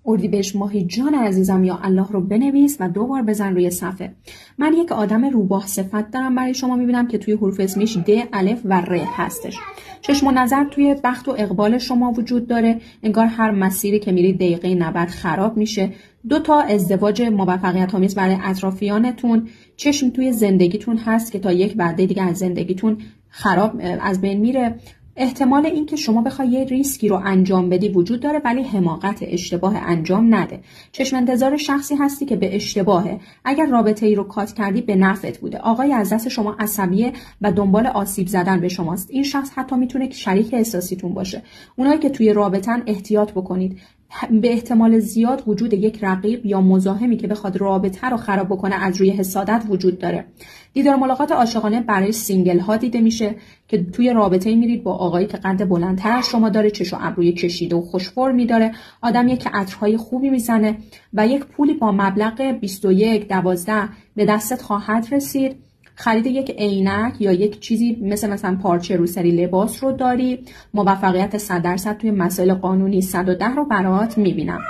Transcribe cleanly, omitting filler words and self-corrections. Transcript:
اردیبهشت ماهی جان عزیزم یا الله رو بنویس و 2 بار بزن روی صفحه. من یک آدم روباه صفت دارم برای شما میبینم که توی حروف اسمیش د، الف و ر هستش. چشم و نظر توی بخت و اقبال شما وجود داره، انگار هر مسیری که میرید دقیقه 90 خراب میشه. 2 تا ازدواج موفقیت آمیز برای اطرافیانتون. چشم توی زندگیتون هست که تا یک وعده دیگه از زندگیتون خراب از بین میره. احتمال این که شما بخوای یه ریسکی رو انجام بدی وجود داره، ولی حماقت اشتباه انجام نده. چشم انتظار شخصی هستی که به اشتباهه. اگر رابطه ای رو کات کردی به نفعت بوده. آقای از دست شما عصبیه و دنبال آسیب زدن به شماست. این شخص حتی میتونه شریک احساسیتون باشه. اونایی که توی رابطن احتیاط بکنید. به احتمال زیاد وجود یک رقیب یا مزاحمی که بخواد رابطه رو خراب بکنه از روی حسادت وجود داره. دیدار ملاقات عاشقانه برای سینگل ها دیده میشه که توی رابطه میرید با آقایی که قد بلندتر از شما داره، چش و ابروی کشیده و خوش فرمی داره، آدمیه که عطرهای خوبی میزنه و یک پولی با مبلغ 21-12 به دستت خواهد رسید. خرید یک عینک یا یک چیزی مثلا پارچه روسری لباس رو داری. موفقیت 100% توی مسائل قانونی 110 رو برات میبینم.